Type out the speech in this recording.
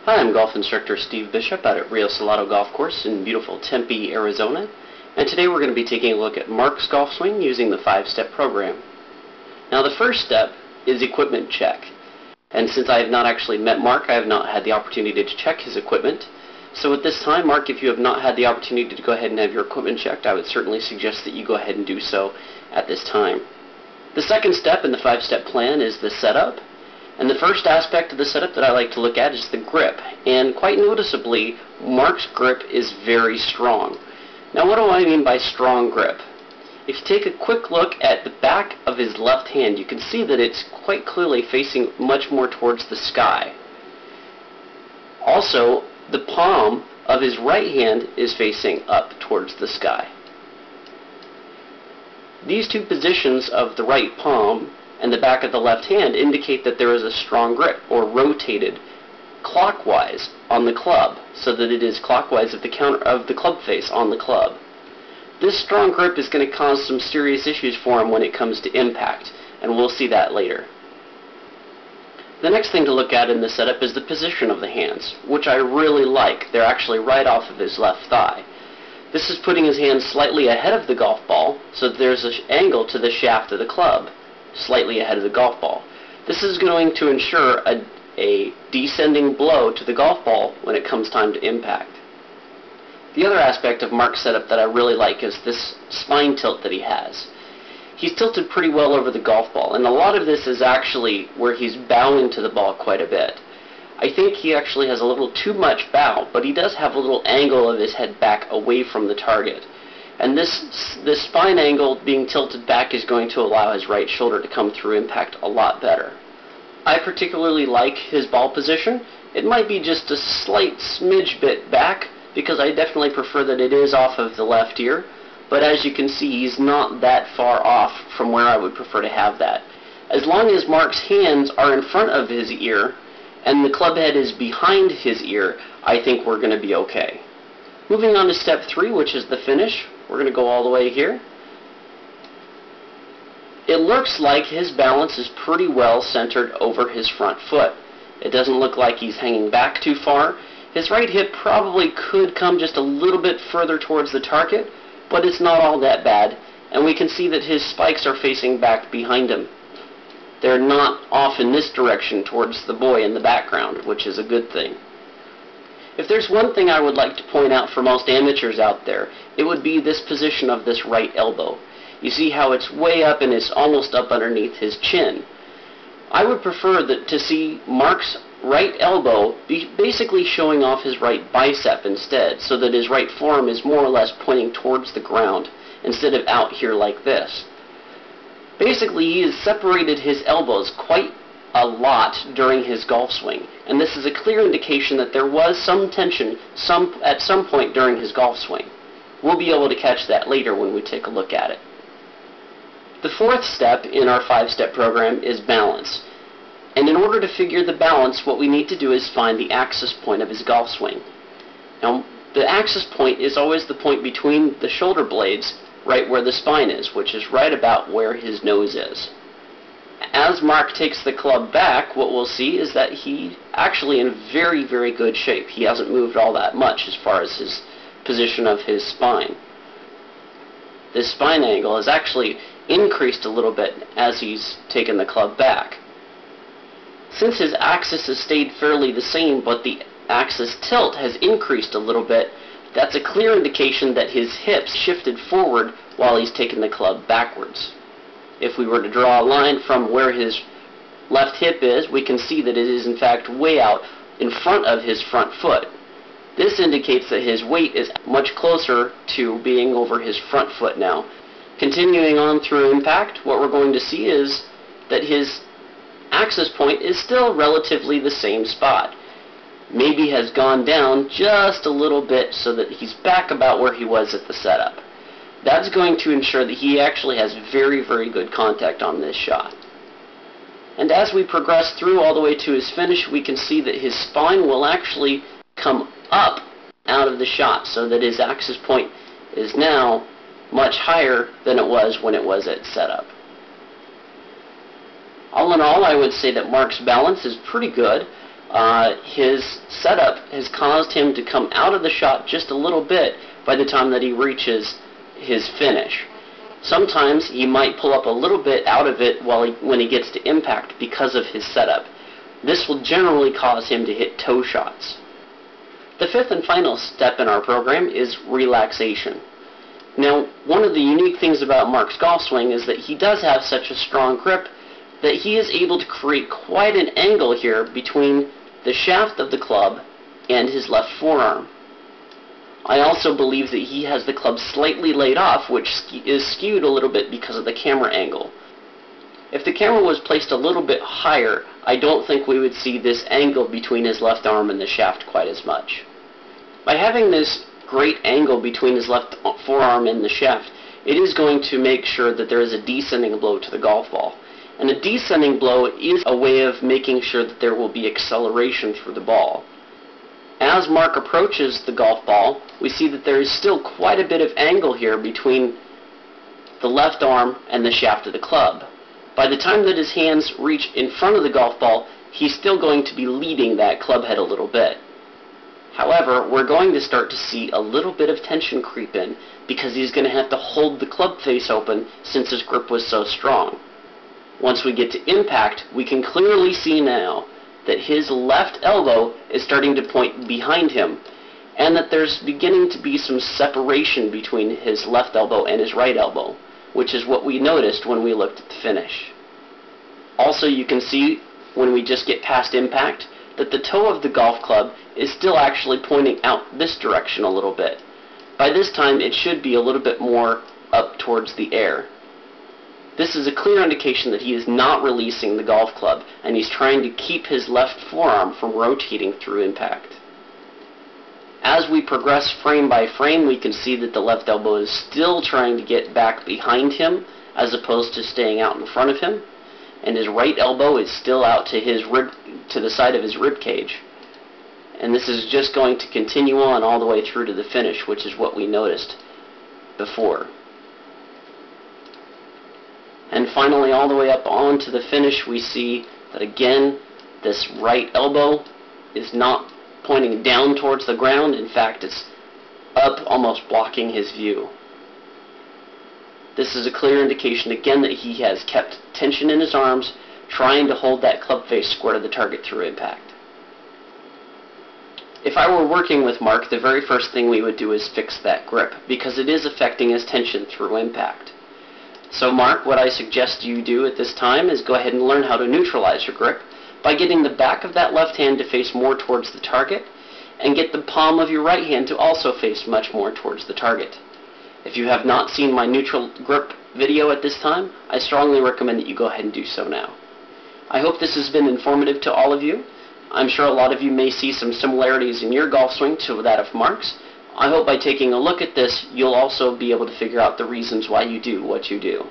Hi, I'm golf instructor Steve Bishop out at Rio Salado Golf Course in beautiful Tempe, Arizona. And today we're going to be taking a look at Mark's golf swing using the 5-step program. Now the first step is equipment check. And since I have not actually met Mark, I have not had the opportunity to check his equipment. So at this time, Mark, if you have not had the opportunity to go ahead and have your equipment checked, I would certainly suggest that you go ahead and do so at this time. The second step in the 5-step plan is the setup. And the first aspect of the setup that I like to look at is the grip. And quite noticeably, Mark's grip is very strong. Now what do I mean by strong grip? If you take a quick look at the back of his left hand, you can see that it's quite clearly facing much more towards the sky. Also, the palm of his right hand is facing up towards the sky. These two positions of the right palm and the back of the left hand indicate that there is a strong grip, or rotated clockwise on the club, so that it is clockwise of the club face on the club. This strong grip is going to cause some serious issues for him when it comes to impact, and we'll see that later. The next thing to look at in the setup is the position of the hands, which I really like. They're actually right off of his left thigh. This is putting his hands slightly ahead of the golf ball, so that there's an angle to the shaft of the club, slightly ahead of the golf ball. This is going to ensure a descending blow to the golf ball when it comes time to impact. The other aspect of Mark's setup that I really like is this spine tilt that he has. He's tilted pretty well over the golf ball, and a lot of this is actually where he's bowing to the ball quite a bit. I think he actually has a little too much bow, but he does have a little angle of his head back away from the target. And this spine angle being tilted back is going to allow his right shoulder to come through impact a lot better. I particularly like his ball position. It might be just a slight smidge bit back, because I definitely prefer that it is off of the left ear, but as you can see, he's not that far off from where I would prefer to have that. As long as Mark's hands are in front of his ear, and the club head is behind his ear, I think we're going to be okay. Moving on to step 3, which is the finish. We're going to go all the way here. It looks like his balance is pretty well centered over his front foot. It doesn't look like he's hanging back too far. His right hip probably could come just a little bit further towards the target, but it's not all that bad, and we can see that his spikes are facing back behind him. They're not off in this direction towards the boy in the background, which is a good thing. If there's one thing I would like to point out for most amateurs out there, it would be this position of this right elbow. You see how it's way up and it's almost up underneath his chin. I would prefer to see Mark's right elbow be basically showing off his right bicep instead, so that his right forearm is more or less pointing towards the ground instead of out here like this. Basically, he has separated his elbows quite a lot during his golf swing, and this is a clear indication that there was some tension at some point during his golf swing. We'll be able to catch that later when we take a look at it. The fourth step in our 5-step program is balance. And in order to figure the balance, what we need to do is find the axis point of his golf swing. Now, the axis point is always the point between the shoulder blades, right where the spine is, which is right about where his nose is. As Mark takes the club back, what we'll see is that he actually in very, very good shape. He hasn't moved all that much as far as his position of his spine. This spine angle has actually increased a little bit as he's taken the club back. Since his axis has stayed fairly the same, but the axis tilt has increased a little bit, that's a clear indication that his hips shifted forward while he's taken the club backwards. If we were to draw a line from where his left hip is, we can see that it is in fact way out in front of his front foot. This indicates that his weight is much closer to being over his front foot now. Continuing on through impact, what we're going to see is that his axis point is still relatively the same spot. Maybe has gone down just a little bit so that he's back about where he was at the setup. That's going to ensure that he actually has very, very good contact on this shot. And as we progress through all the way to his finish, we can see that his spine will actually come up out of the shot, so that his axis point is now much higher than it was when it was at setup. All in all, I would say that Mark's balance is pretty good. his setup has caused him to come out of the shot just a little bit by the time that he reaches his finish. Sometimes he might pull up a little bit out of it when he gets to impact because of his setup. This will generally cause him to hit toe shots. The fifth and final step in our program is relaxation. Now, one of the unique things about Mark's golf swing is that he does have such a strong grip that he is able to create quite an angle here between the shaft of the club and his left forearm. I also believe that he has the club slightly laid off, which is skewed a little bit because of the camera angle. If the camera was placed a little bit higher, I don't think we would see this angle between his left arm and the shaft quite as much. By having this great angle between his left forearm and the shaft, it is going to make sure that there is a descending blow to the golf ball. And a descending blow is a way of making sure that there will be acceleration through the ball. As Mark approaches the golf ball, we see that there is still quite a bit of angle here between the left arm and the shaft of the club. By the time that his hands reach in front of the golf ball, he's still going to be leading that club head a little bit. However, we're going to start to see a little bit of tension creep in because he's going to have to hold the club face open since his grip was so strong. Once we get to impact, we can clearly see now that his left elbow is starting to point behind him, and that there's beginning to be some separation between his left elbow and his right elbow, which is what we noticed when we looked at the finish. Also, you can see when we just get past impact that the toe of the golf club is still actually pointing out this direction a little bit. By this time, it should be a little bit more up towards the air. This is a clear indication that he is not releasing the golf club, and he's trying to keep his left forearm from rotating through impact. As we progress frame by frame, we can see that the left elbow is still trying to get back behind him as opposed to staying out in front of him, and his right elbow is still out to the side of his rib cage. And this is just going to continue on all the way through to the finish, which is what we noticed before. And finally, all the way up onto the finish, we see that again, this right elbow is not pointing down towards the ground. In fact, it's up, almost blocking his view. This is a clear indication again that he has kept tension in his arms, trying to hold that club face square to the target through impact. If I were working with Mark, the very first thing we would do is fix that grip, because it is affecting his tension through impact. So Mark, what I suggest you do at this time is go ahead and learn how to neutralize your grip by getting the back of that left hand to face more towards the target, and get the palm of your right hand to also face much more towards the target. If you have not seen my neutral grip video at this time, I strongly recommend that you go ahead and do so now. I hope this has been informative to all of you. I'm sure a lot of you may see some similarities in your golf swing to that of Mark's. I hope by taking a look at this, you'll also be able to figure out the reasons why you do what you do.